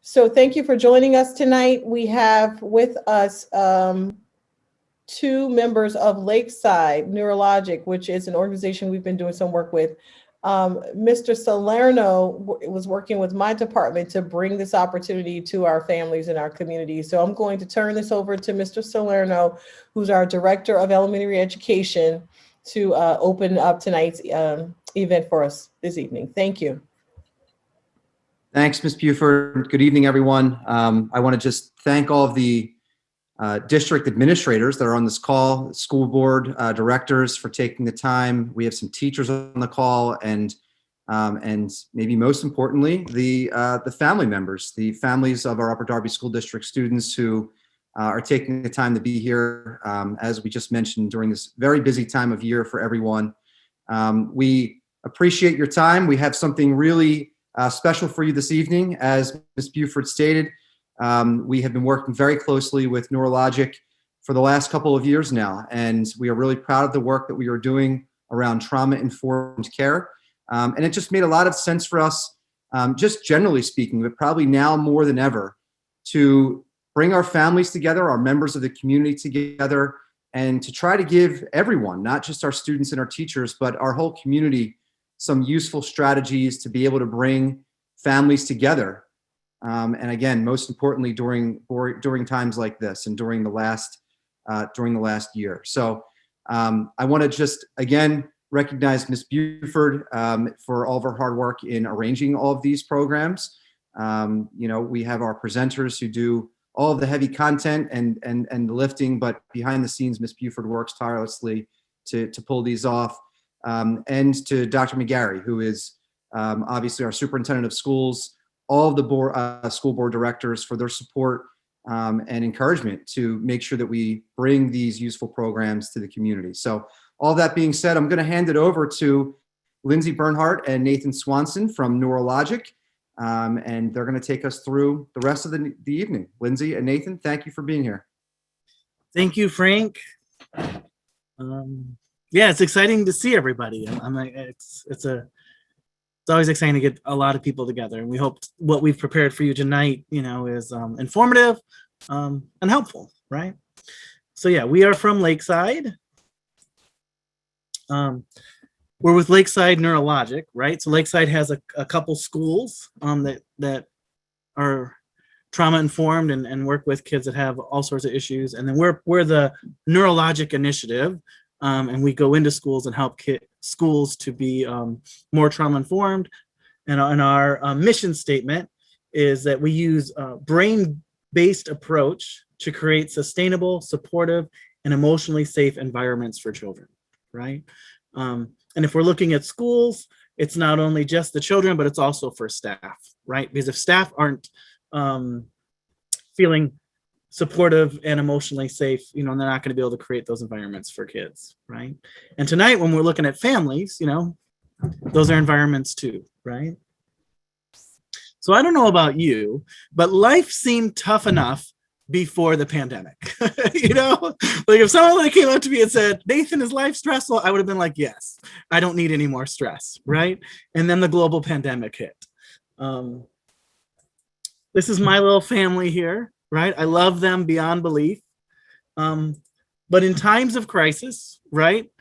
So thank you for joining us tonight. We have with us two members of Lakeside Neurologic, which is an organization we've been doing some work with. Mr. Salerno was working with my department to bring this opportunity to our families and our community. So I'm going to turn this over to Mr. Salerno, who's our Director of Elementary Education, to open up tonight's event for us this evening. Thank you. Thanks, Ms. Buford. Good evening, everyone. I want to just thank all of the district administrators that are on this call, school board directors for taking the time. We have some teachers on the call, and maybe most importantly, the family members, the families of our Upper Darby School District students who are taking the time to be here, as we just mentioned, during this very busy time of year for everyone. We appreciate your time. We have something really special for you this evening. As Ms. Buford stated, we have been working very closely with Neurologic for the last couple of years now, and we are really proud of the work that we are doing around trauma-informed care. And it just made a lot of sense for us, just generally speaking, but probably now more than ever, to bring our families together, our members of the community together, and to try to give everyone, not just our students and our teachers, but our whole community, some useful strategies to be able to bring families together. And again, most importantly, during times like this and during the last year. So I want to just again recognize Ms. Buford for all of her hard work in arranging all of these programs. We have our presenters who do all of the heavy content and the lifting, but behind the scenes, Ms. Buford works tirelessly to pull these off. And to Dr. McGarry, who is obviously our superintendent of schools, all of the school board directors for their support and encouragement to make sure that we bring these useful programs to the community. So all that being said, I'm going to hand it over to Lindsay Bernhardt and Nathan Swanson from Neurologic, and they're going to take us through the rest of the evening. Lindsay and Nathan, thank you for being here. Thank you, Frank. Yeah, it's exciting to see everybody. I'm like, it's always exciting to get a lot of people together, and we hope what we've prepared for you tonight, is informative and helpful, right? So yeah, we are from Lakeside. We're with Lakeside Neurologic, right? So Lakeside has a couple schools that are trauma informed and work with kids that have all sorts of issues, and then we're the Neurologic Initiative. And we go into schools and help schools to be more trauma informed. And our mission statement is that we use a brain-based approach to create sustainable, supportive, and emotionally safe environments for children, right? And if we're looking at schools, it's not only just the children, but it's also for staff, right? Because if staff aren't feeling supportive and emotionally safe, they're not going to be able to create those environments for kids, right? And tonight, when we're looking at families, those are environments too, right? So I don't know about you, but life seemed tough enough before the pandemic. Like if someone came up to me and said, Nathan, is life stressful? I would have been like, yes, I don't need any more stress, right? And then the global pandemic hit. This is my little family here. Right? I love them beyond belief. But in times of crisis, right,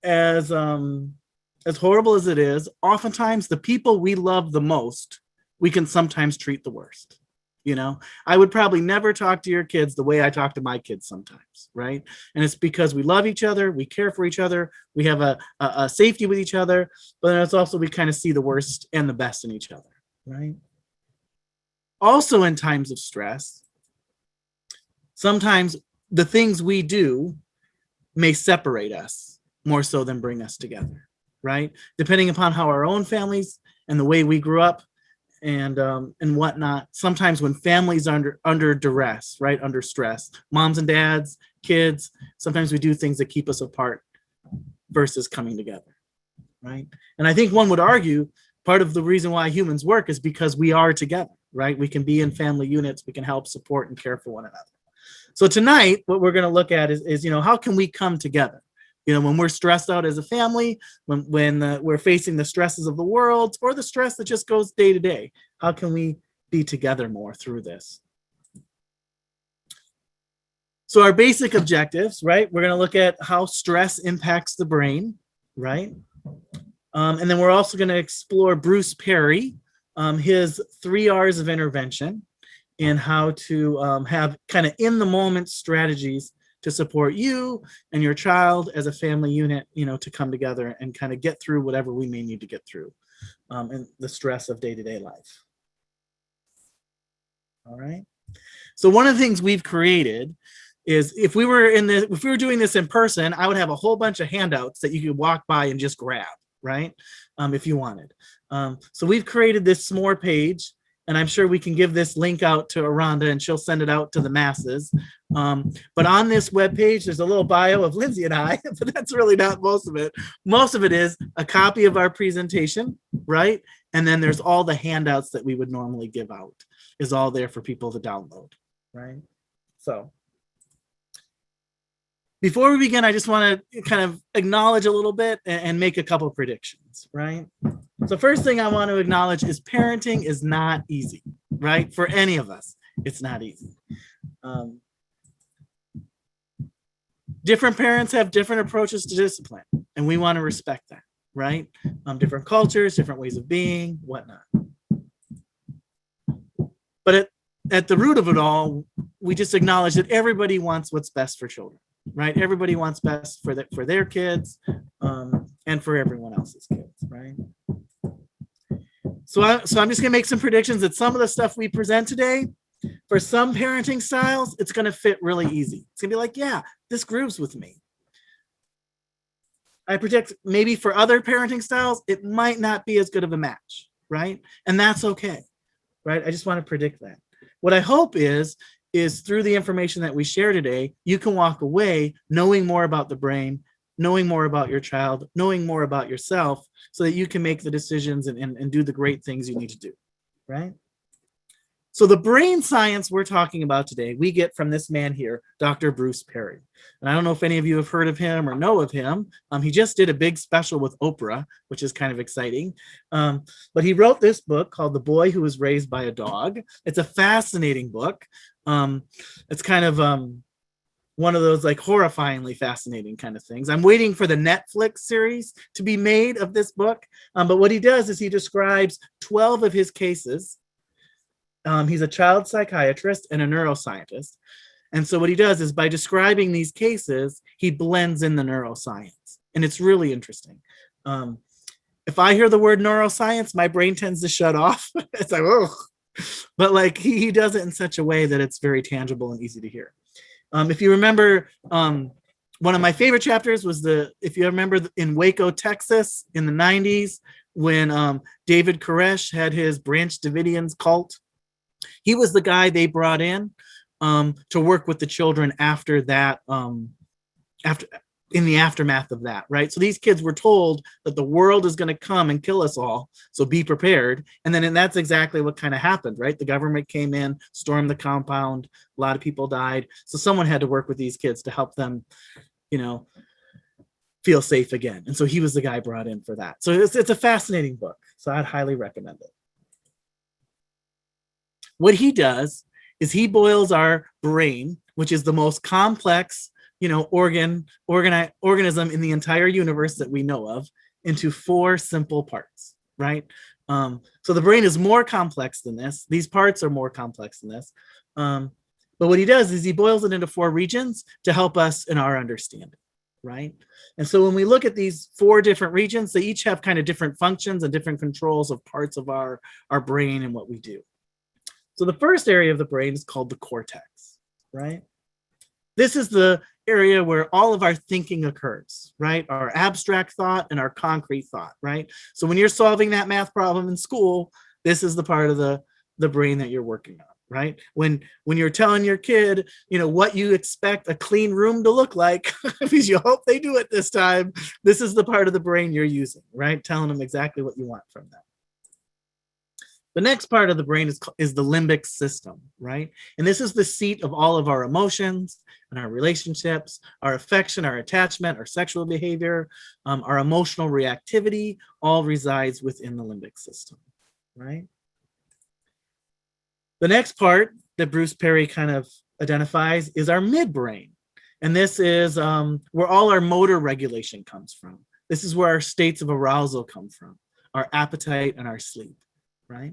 as horrible as it is, oftentimes the people we love the most, we can sometimes treat the worst. I would probably never talk to your kids the way I talk to my kids sometimes, right? And it's because we love each other, we care for each other, we have a safety with each other, but then it's also we kind of see the worst and the best in each other, right? Also in times of stress, sometimes the things we do may separate us more so than bring us together, right? Depending upon how our own families and the way we grew up and whatnot. Sometimes when families are under duress, right, under stress, moms and dads, kids, sometimes we do things that keep us apart versus coming together, right? And I think one would argue part of the reason why humans work is because we are together, right? We can be in family units, we can help support and care for one another. So tonight, what we're going to look at is how can we come together? When we're stressed out as a family, when we're facing the stresses of the world or the stress that just goes day to day, how can we be together more through this. So our basic objectives, right? We're going to look at how stress impacts the brain, right? And then we're also going to explore Bruce Perry, his 3 R's of intervention, and how to have kind of in the moment strategies to support you and your child as a family unit, you know, to come together and kind of get through whatever we may need to get through in the stress of day-to-day life. All right. So one of the things we've created is if we were doing this in person, I would have a whole bunch of handouts that you could walk by and just grab, right? If you wanted. So we've created this s'more page, and I'm sure we can give this link out to Aranda and she'll send it out to the masses. But on this webpage, there's a little bio of Lindsay and I, but that's really not most of it. Most of it is a copy of our presentation, right? And then there's all the handouts that we would normally give out is all there for people to download, right? So before we begin, I just want to kind of acknowledge a little bit and make a couple predictions, right? So first thing I want to acknowledge is parenting is not easy, right? For any of us, it's not easy. Different parents have different approaches to discipline, and we want to respect that, right? Different cultures, different ways of being, whatnot. But at the root of it all, we just acknowledge that everybody wants what's best for children, right? Everybody wants best for their kids and for everyone else's kids, right? So I'm just gonna make some predictions that some of the stuff we present today, for some parenting styles, it's gonna fit really easy. It's gonna be like, yeah, this grooves with me. I predict maybe for other parenting styles, it might not be as good of a match, right? And that's okay, right? I just want to predict that. What I hope is through the information that we share today, you can walk away knowing more about the brain, knowing more about your child, knowing more about yourself, so that you can make the decisions and do the great things you need to do, right? So the brain science we're talking about today, we get from this man here, Dr. Bruce Perry. And I don't know if any of you have heard of him or know of him. He just did a big special with Oprah, which is kind of exciting. But he wrote this book called The Boy Who Was Raised by a Dog. It's a fascinating book. It's kind of one of those like horrifyingly fascinating kind of things. I'm waiting for the Netflix series to be made of this book. But what he does is he describes 12 of his cases. He's a child psychiatrist and a neuroscientist. And so what he does is by describing these cases, he blends in the neuroscience. And it's really interesting. If I hear the word neuroscience, my brain tends to shut off. It's like, oh, but like he does it in such a way that it's very tangible and easy to hear. If you remember, one of my favorite chapters was if you remember in Waco, Texas in the 90s, when David Koresh had his Branch Davidians cult. He was the guy they brought in to work with the children after that, in the aftermath of that, right? So these kids were told that the world is going to come and kill us all, so be prepared. And that's exactly what kind of happened, right? The government came in, stormed the compound, a lot of people died. So someone had to work with these kids to help them, feel safe again. And so he was the guy brought in for that. So it's a fascinating book. So I'd highly recommend it. What he does is he boils our brain, which is the most complex, organism in the entire universe that we know of, into 4 simple parts, right? So the brain is more complex than this. These parts are more complex than this. But what he does is he boils it into 4 regions to help us in our understanding, right? And so when we look at these 4 different regions, they each have kind of different functions and different controls of parts of our brain and what we do. So the first area of the brain is called the cortex, right? This is the area where all of our thinking occurs, right? Our abstract thought and our concrete thought, right? So when you're solving that math problem in school, this is the part of the brain that you're working on, right? When you're telling your kid, what you expect a clean room to look like, because you hope they do it this time, this is the part of the brain you're using, right? Telling them exactly what you want from them. The next part of the brain is the limbic system, right? And this is the seat of all of our emotions and our relationships, our affection, our attachment, our sexual behavior, our emotional reactivity, all resides within the limbic system, right? The next part that Bruce Perry kind of identifies is our midbrain. And this is where all our motor regulation comes from. This is where our states of arousal come from, our appetite and our sleep, right?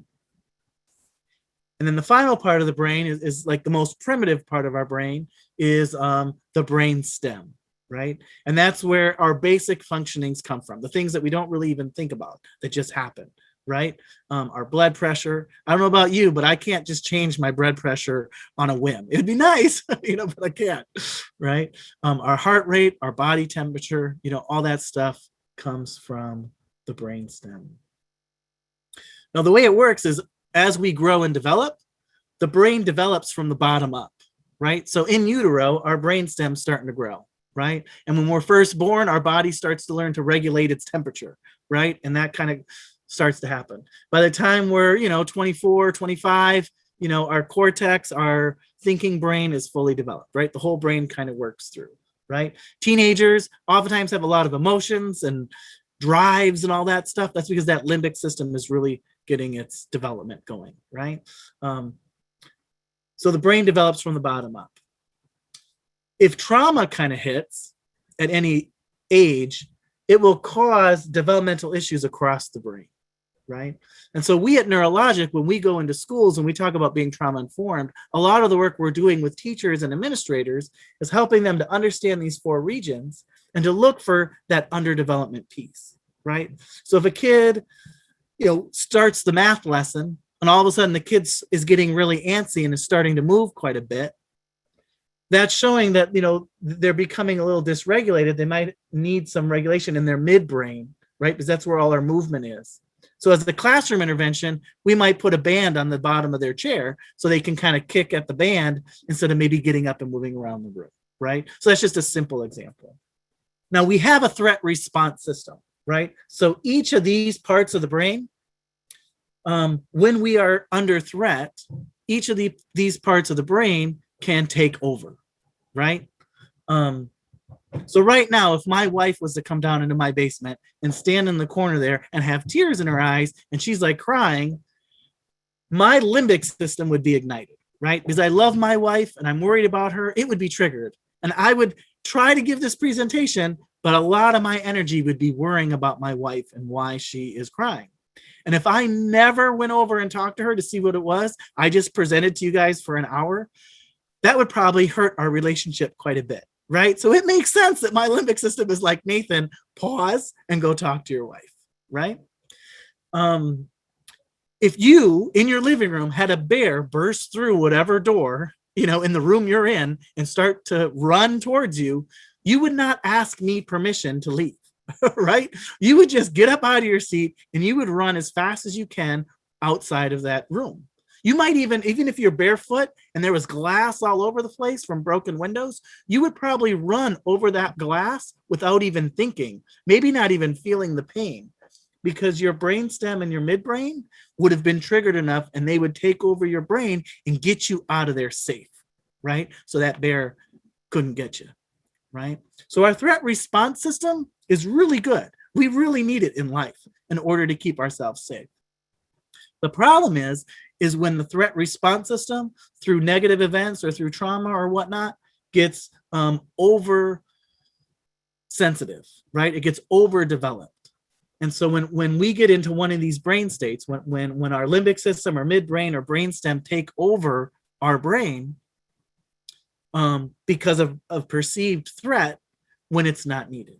And then the final part of the brain is like the most primitive part of our brain is the brain stem, right? And that's where our basic functionings come from, the things that we don't really even think about that just happen, right? Our blood pressure. I don't know about you, but I can't just change my blood pressure on a whim. It'd be nice, but I can't, right? Our heart rate, our body temperature, all that stuff comes from the brain stem. Now, the way it works is as we grow and develop, the brain develops from the bottom up, right? So in utero, our brain stem's starting to grow, right? And when we're first born, our body starts to learn to regulate its temperature, right? And that kind of starts to happen. By the time we're, 24, 25, our cortex, our thinking brain is fully developed, right? The whole brain kind of works through, right? Teenagers oftentimes have a lot of emotions and drives and all that stuff. That's because that limbic system is really getting its development going, right? So the brain develops from the bottom up. If trauma kind of hits at any age, it will cause developmental issues across the brain, right? And so we at Neurologic, when we go into schools and we talk about being trauma informed, a lot of the work we're doing with teachers and administrators is helping them to understand these 4 regions and to look for that underdevelopment piece, right? So if a kid starts the math lesson and all of a sudden the kid is getting really antsy and is starting to move quite a bit, that's showing that, they're becoming a little dysregulated. They might need some regulation in their midbrain, right? Because that's where all our movement is. So as the classroom intervention, we might put a band on the bottom of their chair so they can kind of kick at the band instead of maybe getting up and moving around the room, right? So that's just a simple example. Now we have a threat response system, right? So each of these parts of the brain, when we are under threat, each of these parts of the brain can take over, right? So right now, if my wife was to come down into my basement and stand in the corner there and have tears in her eyes and she's like crying, my limbic system would be ignited, right? Because I love my wife and I'm worried about her, it would be triggered. And I would try to give this presentation, but a lot of my energy would be worrying about my wife and why she is crying. And if I never went over and talked to her to see what it was, I just presented to you guys for an hour, that would probably hurt our relationship quite a bit, right? So it makes sense that my limbic system is like, Nathan, pause and go talk to your wife, right? If you, in your living room, had a bear burst through whatever door, in the room you're in and start to run towards you, you would not ask me permission to leave, right? You would just get up out of your seat and you would run as fast as you can outside of that room. You might even if you're barefoot and there was glass all over the place from broken windows, you would probably run over that glass without even thinking, maybe not even feeling the pain, because your brainstem and your midbrain would have been triggered enough and they would take over your brain and get you out of there safe, right? So that bear couldn't get you, right? So our threat response system is really good. We really need it in life in order to keep ourselves safe. The problem is when the threat response system, through negative events or through trauma or whatnot, gets over sensitive, right? It gets overdeveloped. And so when we get into one of these brain states, when our limbic system or midbrain or brainstem take over our brain because of perceived threat when it's not needed.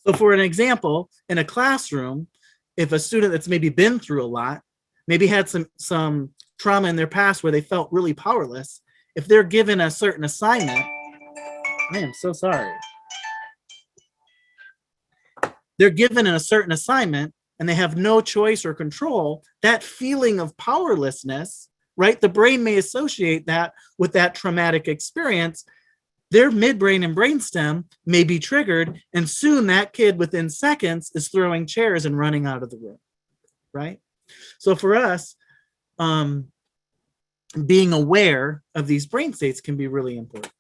So for an example, in a classroom, if a student that's maybe been through a lot, maybe had some trauma in their past where they felt really powerless, if they're given a certain assignment, I am so sorry. They're given a certain assignment and they have no choice or control, that feeling of powerlessness, right? The brain may associate that with that traumatic experience. Their midbrain and brainstem may be triggered, and soon that kid within seconds is throwing chairs and running out of the room, right? So for us, being aware of these brain states can be really important,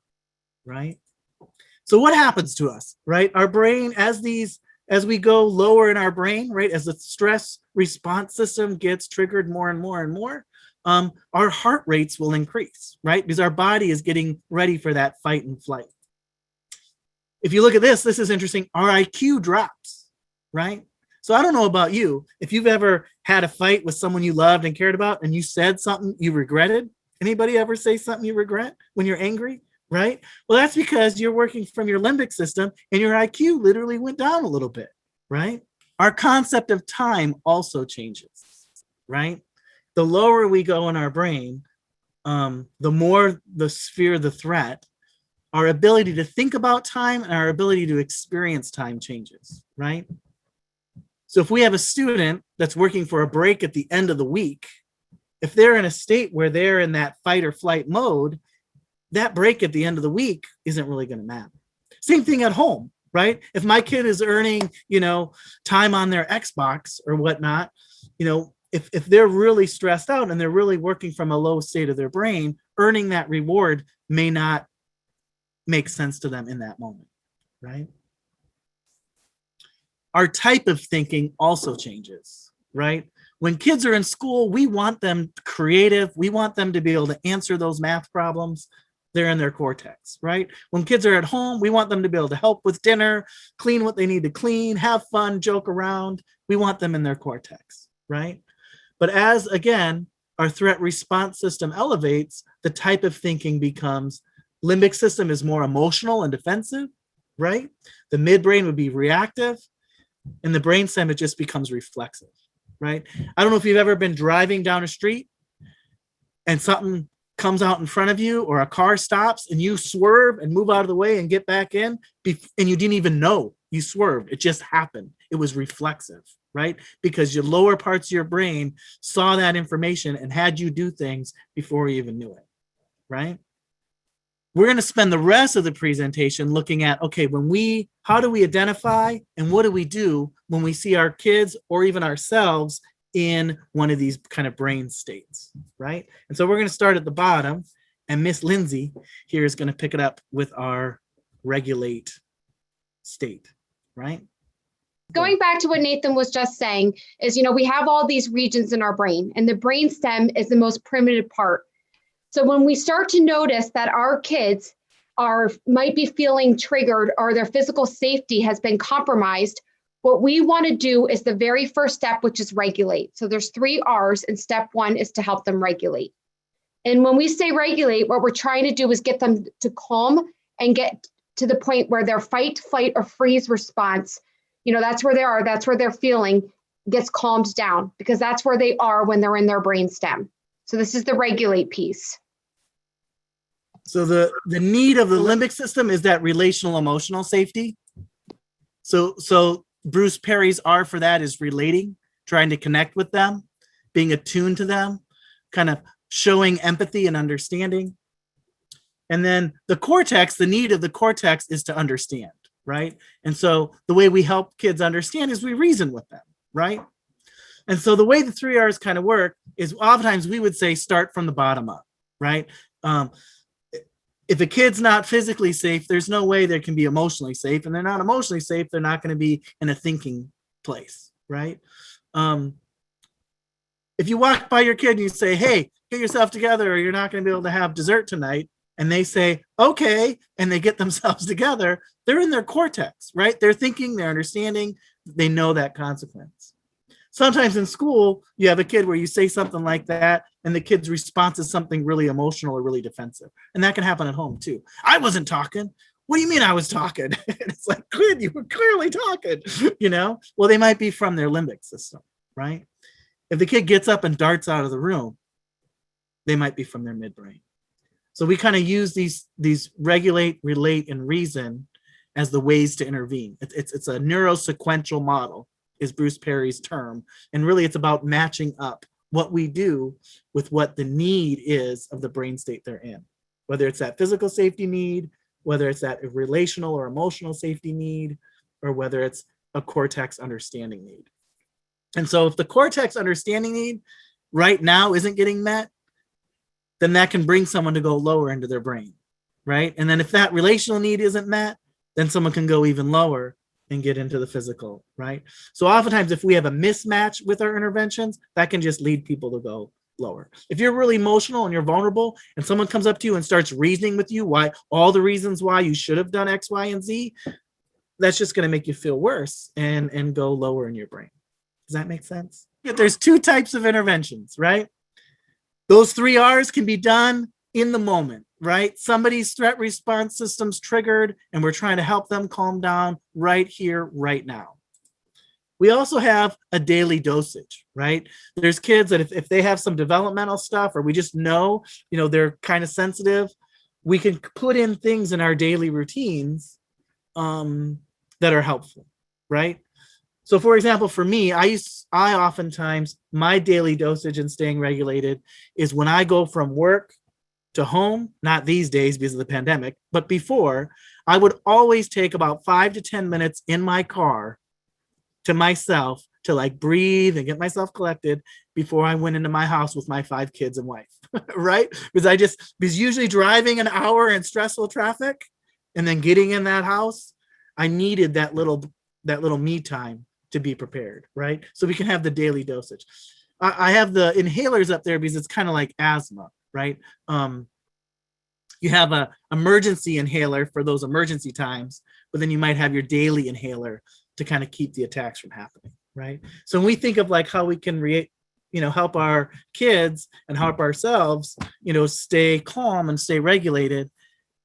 right? So what happens to us, right? Our brain, as we go lower in our brain, right? As the stress response system gets triggered more and more and more, our heart rates will increase, right? Because our body is getting ready for that fight and flight. If you look at this is interesting. Our IQ drops, right? So I don't know about you. If you've ever had a fight with someone you loved and cared about and you said something you regretted, anybody ever say something you regret when you're angry, right? Well, that's because you're working from your limbic system and your IQ literally went down a little bit, right? Our concept of time also changes, right? The lower we go in our brain, the more the sphere, the threat, our ability to think about time and our ability to experience time changes, right? So if we have a student that's working for a break at the end of the week, if they're in a state where they're in that fight or flight mode, that break at the end of the week isn't really going to matter. Same thing at home, right? If my kid is earning, time on their Xbox or whatnot, if they're really stressed out and they're really working from a low state of their brain, earning that reward may not make sense to them in that moment, right? Our type of thinking also changes, right? When kids are in school, we want them creative. We want them to be able to answer those math problems. They're in their cortex, right? When kids are at home, we want them to be able to help with dinner, clean what they need to clean, have fun, joke around. We want them in their cortex, right? But as, again, our threat response system elevates, the type of thinking becomes limbic system is more emotional and defensive, right? The midbrain would be reactive, and the brainstem, it just becomes reflexive, right? I don't know if you've ever been driving down a street and something comes out in front of you or a car stops and you swerve and move out of the way and get back in and you didn't even know you swerved. It just happened. It was reflexive, right? Because your lower parts of your brain saw that information and had you do things before you even knew it, right? We're going to spend the rest of the presentation looking at, okay, how do we identify and what do we do when we see our kids or even ourselves in one of these kind of brain states, right? And so we're going to start at the bottom, and Miss Lindsay here is going to pick it up with our regulate state, right? Going back to what Nathan was just saying is, we have all these regions in our brain, and the brainstem is the most primitive part. So when we start to notice that our kids might be feeling triggered or their physical safety has been compromised, what we want to do is the very first step, which is regulate. So there's 3 R's, and step 1 is to help them regulate. And when we say regulate, what we're trying to do is get them to calm and get to the point where their fight, flight, or freeze response, that's where they are, that's where they're feeling, gets calmed down, because that's where they are when they're in their brainstem. So this is the regulate piece. So the need of the limbic system is that relational emotional safety. So Bruce Perry's R for that is relating, trying to connect with them, being attuned to them, kind of showing empathy and understanding. And then the cortex, the need of the cortex is to understand, right? And so the way we help kids understand is we reason with them, right? And so the way the 3 R's kind of work is oftentimes we would say start from the bottom up, right? If a kid's not physically safe, there's no way they can be emotionally safe. And they're not emotionally safe, they're not going to be in a thinking place, right? If you walk by your kid and you say, hey, get yourself together or you're not going to be able to have dessert tonight, and they say, okay, and they get themselves together, they're in their cortex, right? They're thinking, they're understanding, they know that consequence. Sometimes in school, you have a kid where you say something like that and the kid's response is something really emotional or really defensive. And that can happen at home too. I wasn't talking. What do you mean I was talking? And it's like, kid, you were clearly talking, Well, they might be from their limbic system, right? If the kid gets up and darts out of the room, they might be from their midbrain. So we kind of use these regulate, relate, and reason as the ways to intervene. It's a neurosequential model, is Bruce Perry's term. And really it's about matching up what we do with what the need is of the brain state they're in, whether it's that physical safety need, whether it's that relational or emotional safety need, or whether it's a cortex understanding need. And so if the cortex understanding need right now isn't getting met, then that can bring someone to go lower into their brain, right? And then if that relational need isn't met, then someone can go even lower and get into the physical, right? So oftentimes if we have a mismatch with our interventions, that can just lead people to go lower. If you're really emotional and you're vulnerable and someone comes up to you and starts reasoning with you why all the reasons why you should have done X, Y, and Z, that's just going to make you feel worse and go lower in your brain. Does that make sense? There's 2 types of interventions, right? Those 3 R's can be done in the moment, right? Somebody's threat response system's triggered and we're trying to help them calm down right here, right now. We also have a daily dosage, right? There's kids that if they have some developmental stuff or we just know, they're kind of sensitive, we can put in things in our daily routines that are helpful, right? So for example, for me, I oftentimes, my daily dosage in staying regulated is when I go from work to home, not these days because of the pandemic, but before, I would always take about 5 to 10 minutes in my car to myself to like breathe and get myself collected before I went into my house with my 5 kids and wife, right? Because usually driving an hour in stressful traffic and then getting in that house, I needed that little me time to be prepared, right? So we can have the daily dosage. I have the inhalers up there because it's kind of like asthma, right? You have a emergency inhaler for those emergency times, but then you might have your daily inhaler to kind of keep the attacks from happening, right? So when we think of like how we can help our kids and help ourselves, stay calm and stay regulated,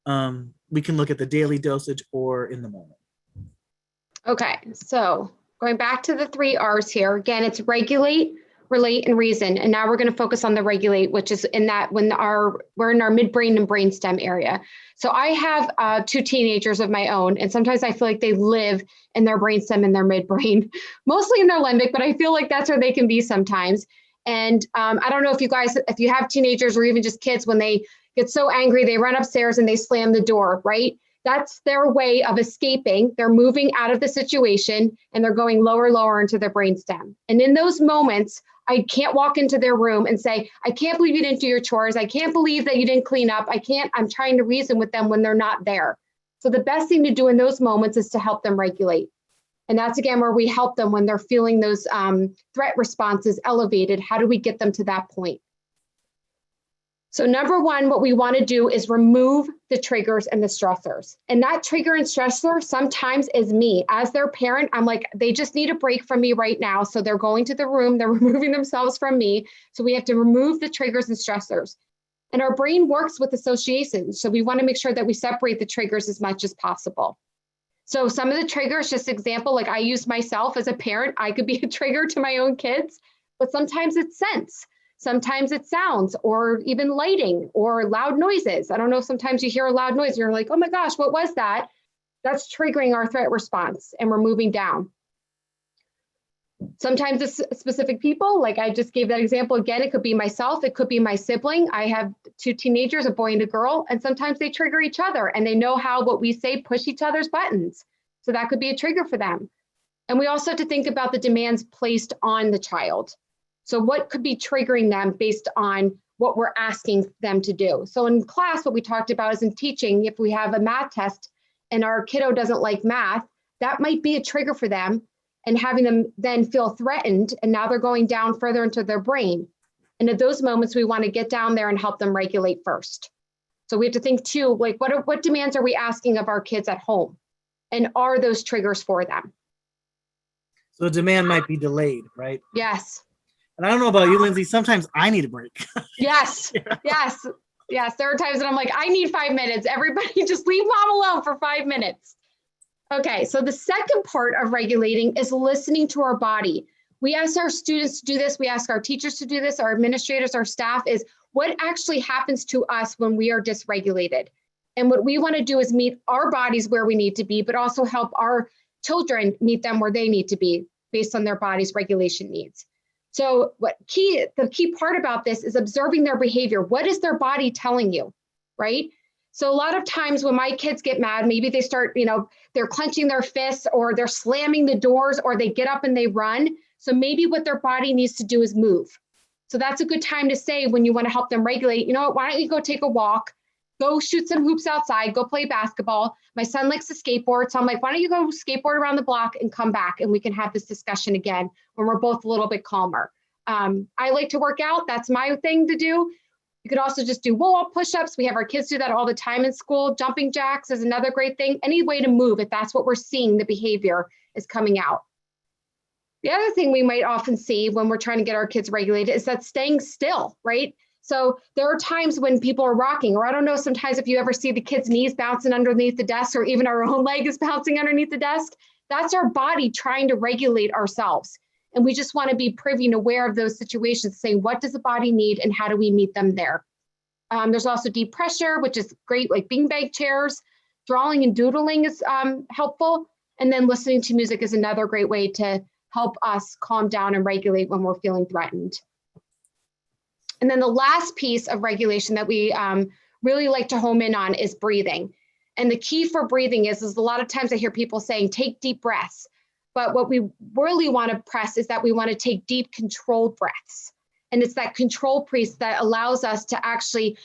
we can look at the daily dosage or in the moment. Okay, so going back to the 3 R's here, again, it's regulate, relate, and reason. And now we're going to focus on the regulate, which is in that we're in our midbrain and brainstem area. So I have 2 teenagers of my own, and sometimes I feel like they live in their brainstem and their midbrain, mostly in their limbic, but I feel like that's where they can be sometimes. And I don't know if you have teenagers or even just kids, when they get so angry, they run upstairs and they slam the door, right? That's their way of escaping. They're moving out of the situation and they're going lower into their brainstem. And in those moments, I can't walk into their room and say, I can't believe you didn't do your chores. I can't believe that you didn't clean up. I'm trying to reason with them when they're not there. So the best thing to do in those moments is to help them regulate. And that's again where we help them when they're feeling those threat responses elevated. How do we get them to that point? So number 1, what we want to do is remove the triggers and the stressors. And that trigger and stressor sometimes is me. As their parent, I'm like, they just need a break from me right now. So they're going to the room, they're removing themselves from me. So we have to remove the triggers and stressors. And our brain works with associations. So we want to make sure that we separate the triggers as much as possible. So some of the triggers, just example, like I use myself as a parent, I could be a trigger to my own kids, but sometimes it's sense. Sometimes it's sounds or even lighting or loud noises. I don't know, sometimes you hear a loud noise and you're like, oh my gosh, what was that? That's triggering our threat response and we're moving down. Sometimes it's specific people, like I just gave that example again, it could be myself, it could be my sibling. I have 2 teenagers, a boy and a girl, and sometimes they trigger each other and they know how what we say push each other's buttons. So that could be a trigger for them. And we also have to think about the demands placed on the child. So what could be triggering them based on what we're asking them to do? So in class, what we talked about is in teaching, if we have a math test and our kiddo doesn't like math, that might be a trigger for them and having them then feel threatened. And now they're going down further into their brain. And at those moments, we want to get down there and help them regulate first. So we have to think too, like what demands are we asking of our kids at home? And are those triggers for them? So demand might be delayed, right? Yes. And I don't know about you, Lindsay, sometimes I need a break. Yes, yes, yes. There are times that I'm like, I need 5 minutes. Everybody just leave mom alone for 5 minutes. Okay, so the second part of regulating is listening to our body. We ask our students to do this. We ask our teachers to do this, our administrators, our staff, is what actually happens to us when we are dysregulated. And what we want to do is meet our bodies where we need to be, but also help our children meet them where they need to be based on their body's regulation needs. So the key part about this is observing their behavior. What is their body telling you, right? So a lot of times when my kids get mad, maybe they start, they're clenching their fists or they're slamming the doors or they get up and they run. So maybe what their body needs to do is move. So that's a good time to say when you want to help them regulate, you know what, why don't you go take a walk, go shoot some hoops outside, go play basketball. My son likes to skateboard. So I'm like, why don't you go skateboard around the block and come back and we can have this discussion again when we're both a little bit calmer. I like to work out. That's my thing to do. You could also just do wall push-ups. We have our kids do that all the time in school. Jumping jacks is another great thing. Any way to move, if that's what we're seeing, the behavior is coming out. The other thing we might often see when we're trying to get our kids regulated is that staying still, right? So there are times when people are rocking, or I don't know, sometimes if you ever see the kids' knees bouncing underneath the desk, or even our own leg is bouncing underneath the desk, that's our body trying to regulate ourselves. And we just want to be privy and aware of those situations, saying, what does the body need and how do we meet them there? There's also deep pressure, which is great, like beanbag chairs. Drawing and doodling is helpful. And then listening to music is another great way to help us calm down and regulate when we're feeling threatened. And then the last piece of regulation that we really like to home in on is breathing. And the key for breathing is a lot of times I hear people saying, take deep breaths. But what we really want to press is that we want to take deep controlled breaths. And it's that control piece that allows us to actually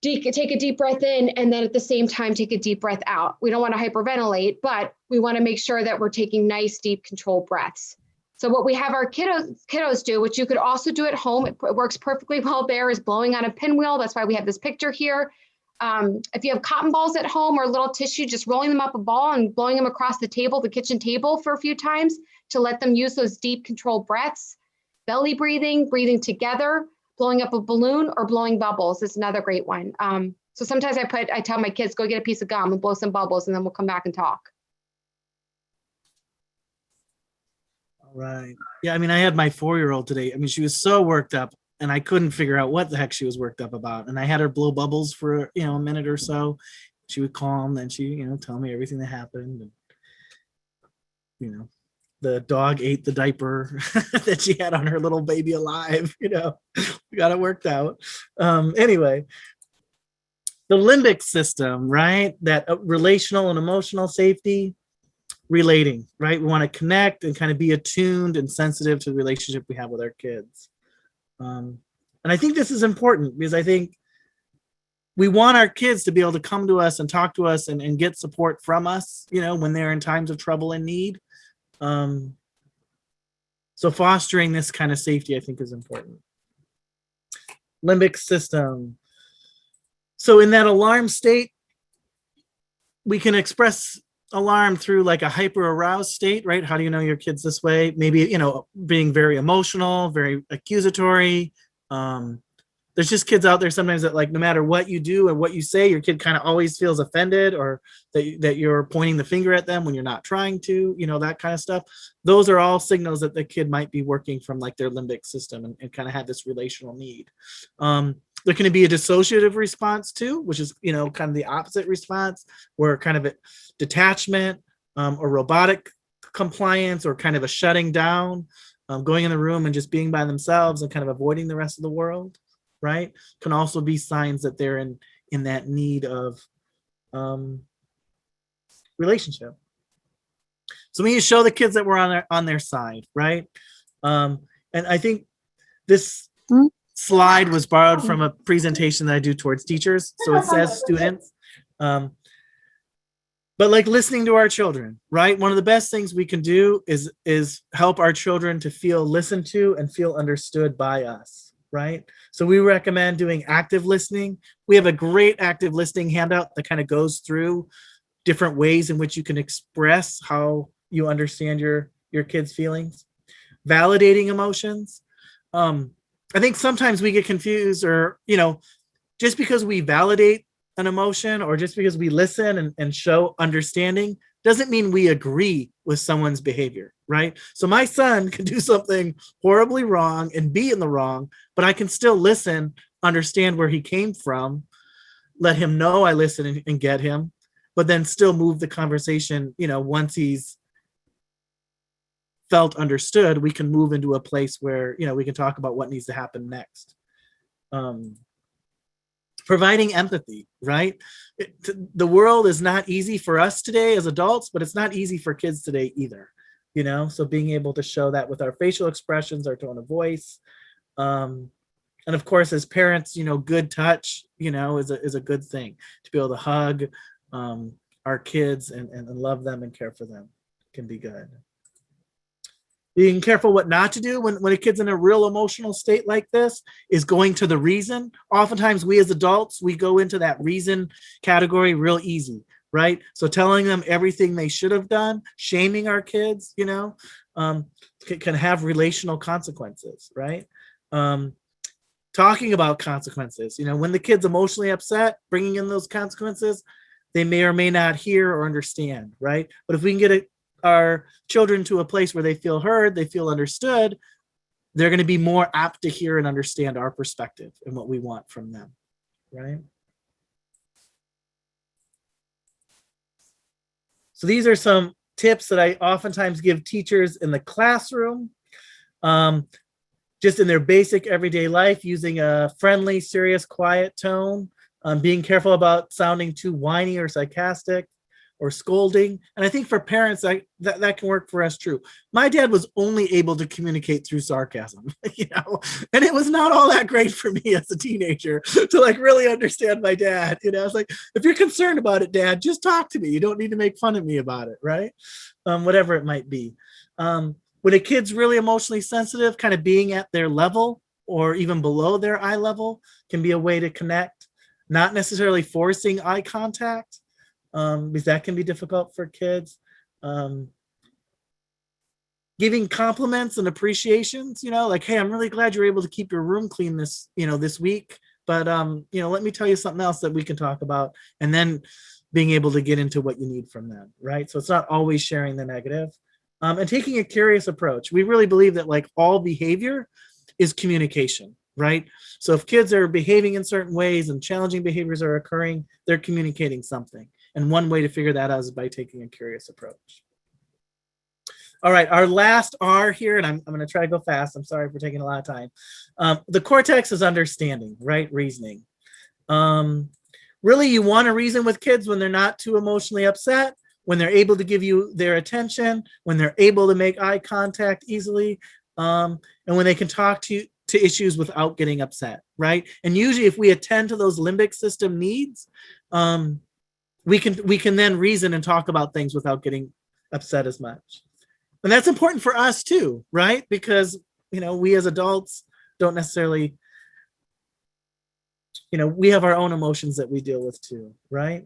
take a deep breath in and then at the same time take a deep breath out. We don't want to hyperventilate, but we want to make sure that we're taking nice, deep, controlled breaths. So what we have our kiddos do, which you could also do at home, it works perfectly well there, is blowing on a pinwheel. That's why we have this picture here. If you have cotton balls at home or little tissue, just rolling them up a ball and blowing them across the table, the kitchen table, for a few times to let them use those deep controlled breaths. Belly breathing, breathing together, blowing up a balloon, or blowing bubbles is another great one. So sometimes I tell my kids, go get a piece of gum and blow some bubbles, and then we'll come back and talk. Right. Yeah, I mean, I had my 4-year-old today. I mean, she was so worked up and I couldn't figure out what the heck she was worked up about. And I had her blow bubbles for, a minute or so. She would calm, then she, tell me everything that happened. And, the dog ate the diaper that she had on her little baby alive, we got it worked out. Anyway, the limbic system, right? That relational and emotional safety. Relating, right? We want to connect and kind of be attuned and sensitive to the relationship we have with our kids. And I think this is important because I think we want our kids to be able to come to us and talk to us and get support from us, when they're in times of trouble and need. So fostering this kind of safety, I think, is important. Limbic system. So in that alarm state, we can express alarm through like a hyper aroused state, right? How do you know your kid's this way? Maybe, being very emotional, very accusatory. There's just kids out there sometimes that, like, no matter what you do or what you say, your kid kind of always feels offended, or that you're pointing the finger at them when you're not trying to, that kind of stuff. Those are all signals that the kid might be working from like their limbic system and kind of have this relational need. There can be a dissociative response too, which is, kind of the opposite response, where kind of a detachment or robotic compliance, or kind of a shutting down, going in the room and just being by themselves and kind of avoiding the rest of the world, right? Can also be signs that they're in that need of relationship. So we need to show the kids that we're on their side, right? And I think this slide was borrowed from a presentation that I do towards teachers. So it says students, but like listening to our children, right? One of the best things we can do is help our children to feel listened to and feel understood by us, right? So we recommend doing active listening. We have a great active listening handout that kind of goes through different ways in which you can express how you understand your kids' feelings. Validating emotions. I think sometimes we get confused, or, just because we validate an emotion or just because we listen and show understanding doesn't mean we agree with someone's behavior, right? So my son can do something horribly wrong and be in the wrong, but I can still listen, understand where he came from, let him know I listen and get him, but then still move the conversation, once he's felt understood, we can move into a place where, we can talk about what needs to happen next. Providing empathy, right? The world is not easy for us today as adults, but it's not easy for kids today either, so being able to show that with our facial expressions, our tone of voice. And of course, as parents, good touch, is a good thing. To be able to hug our kids and love them and care for them can be good. Being careful what not to do when a kid's in a real emotional state like this is going to the reason. Oftentimes we as adults, we go into that reason category real easy, right? So telling them everything they should have done, shaming our kids, can have relational consequences, right? Talking about consequences, when the kid's emotionally upset, bringing in those consequences, they may or may not hear or understand, right? But if we can get our children to a place where they feel heard, they feel understood, they're going to be more apt to hear and understand our perspective and what we want from them, right? So these are some tips that I oftentimes give teachers in the classroom, just in their basic everyday life, using a friendly, serious, quiet tone, being careful about sounding too whiny or sarcastic or scolding. And I think for parents, that can work for us too. My dad was only able to communicate through sarcasm, and it was not all that great for me as a teenager to really understand my dad. I was like, if you're concerned about it, Dad, just talk to me. You don't need to make fun of me about it, right? Whatever it might be. When a kid's really emotionally sensitive, kind of being at their level or even below their eye level can be a way to connect, not necessarily forcing eye contact, because that can be difficult for kids. Giving compliments and appreciations, like, hey, I'm really glad you're able to keep your room clean this week, but let me tell you something else that we can talk about, and then being able to get into what you need from them, right? So it's not always sharing the negative. And taking a curious approach. We really believe that all behavior is communication, right? So if kids are behaving in certain ways and challenging behaviors are occurring, they're communicating something. And one way to figure that out is by taking a curious approach. All right, our last R here, and I'm going to try to go fast. I'm sorry for taking a lot of time. The cortex is understanding, right? Reasoning. Really, you want to reason with kids when they're not too emotionally upset, when they're able to give you their attention, when they're able to make eye contact easily, and when they can talk to issues without getting upset, right? And usually if we attend to those limbic system needs, we can then reason and talk about things without getting upset as much. And that's important for us too, right? Because, we as adults don't necessarily, we have our own emotions that we deal with too, right?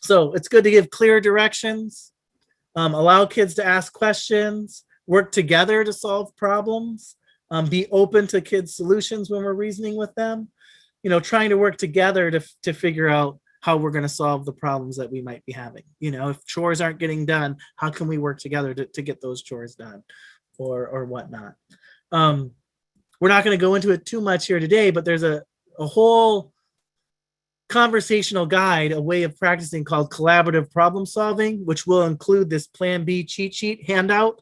So it's good to give clear directions, allow kids to ask questions, work together to solve problems, be open to kids' solutions when we're reasoning with them, trying to work together to figure out how we're going to solve the problems that we might be having. If chores aren't getting done, how can we work together to get those chores done or whatnot? We're not going to go into it too much here today, but there's a whole conversational guide, a way of practicing called collaborative problem solving, which will include this Plan B cheat sheet handout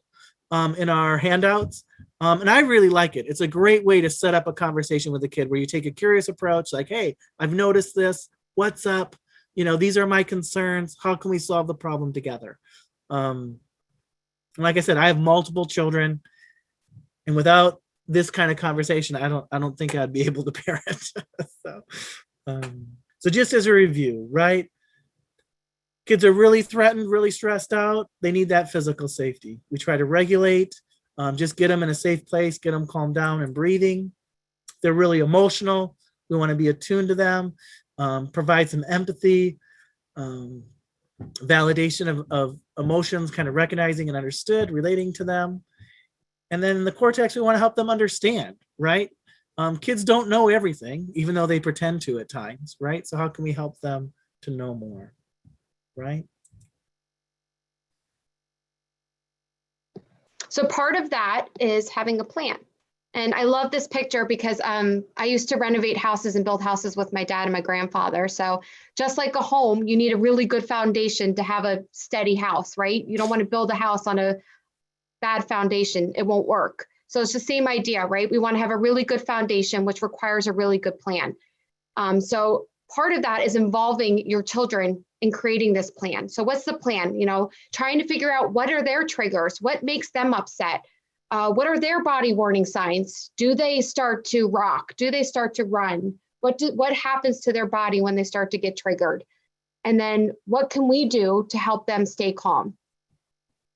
in our handouts. And I really like it. It's a great way to set up a conversation with a kid where you take a curious approach, like, hey, I've noticed this. What's up? These are my concerns. How can we solve the problem together? Like I said, I have multiple children, and without this kind of conversation, I don't think I'd be able to parent. So just as a review, right? Kids are really threatened, really stressed out. They need that physical safety. We try to regulate, just get them in a safe place, get them calmed down and breathing. They're really emotional. We want to be attuned to them, provide some empathy, validation of emotions, kind of recognizing and understood, relating to them. And then in the cortex, we want to help them understand, right? Kids don't know everything, even though they pretend to at times, right? So how can we help them to know more, right? So part of that is having a plan. And I love this picture because I used to renovate houses and build houses with my dad and my grandfather. So just like a home, you need a really good foundation to have a steady house, right? You don't want to build a house on a bad foundation. It won't work. So it's the same idea, right? We want to have a really good foundation, which requires a really good plan. So part of that is involving your children in creating this plan. So what's the plan? Trying to figure out what are their triggers, what makes them upset, what are their body warning signs? Do they start to rock? Do they start to run? What happens to their body when they start to get triggered? And then what can we do to help them stay calm?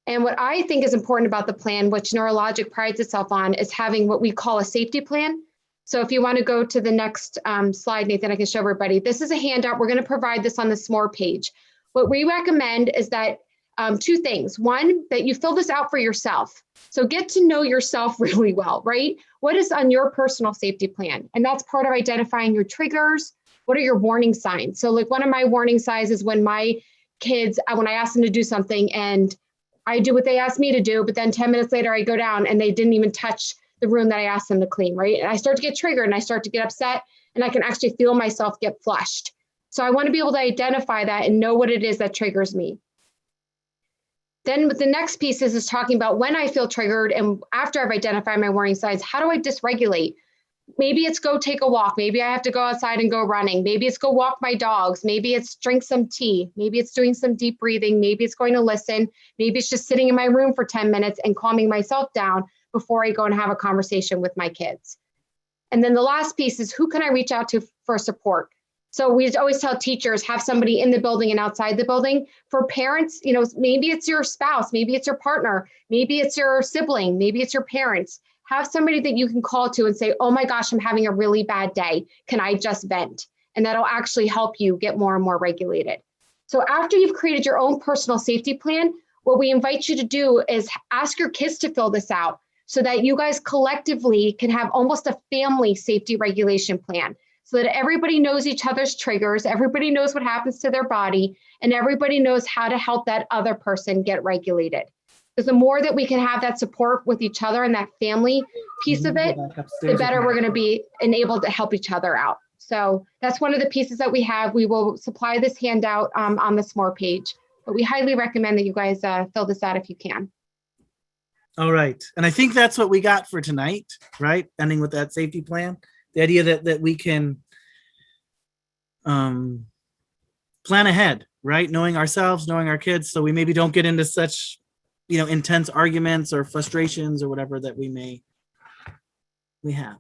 And what I think is important about the plan, which Neurologic prides itself on, is having what we call a safety plan. So if you want to go to the next slide, Nathan, I can show everybody. This is a handout. We're going to provide this on the SMORE page. What we recommend is that two things. One, that you fill this out for yourself. So get to know yourself really well, right? What is on your personal safety plan? And that's part of identifying your triggers. What are your warning signs? So like one of my warning signs is when my kids, when I ask them to do something and I do what they asked me to do, but then 10 minutes later I go down and they didn't even touch the room that I asked them to clean, right? And I start to get triggered and I start to get upset and I can actually feel myself get flushed. So I want to be able to identify that and know what it is that triggers me. Then with the next piece is talking about when I feel triggered and after I've identified my warning signs, how do I dysregulate? Maybe it's go take a walk. Maybe I have to go outside and go running. Maybe it's go walk my dogs. Maybe it's drink some tea. Maybe it's doing some deep breathing. Maybe it's going to listen. Maybe it's just sitting in my room for 10 minutes and calming myself down before I go and have a conversation with my kids. And then the last piece is who can I reach out to for support? So we always tell teachers, have somebody in the building and outside the building. For parents, you know, maybe it's your spouse, maybe it's your partner, maybe it's your sibling, maybe it's your parents. Have somebody that you can call to and say, oh my gosh, I'm having a really bad day. Can I just vent? And that'll actually help you get more and more regulated. So after you've created your own personal safety plan, what we invite you to do is ask your kids to fill this out so that you guys collectively can have almost a family safety regulation plan so that everybody knows each other's triggers, everybody knows what happens to their body, and everybody knows how to help that other person get regulated. Because the more that we can have that support with each other and that family piece of it, the better we're going to be enabled to help each other out. So that's one of the pieces that we have. We will supply this handout on the SMORE page, but we highly recommend that you guys fill this out if you can. All right. And I think that's what we got for tonight, right? Ending with that safety plan. The idea that we can plan ahead, right? Knowing ourselves, knowing our kids, so we maybe don't get into such, you know, intense arguments or frustrations or whatever that we have.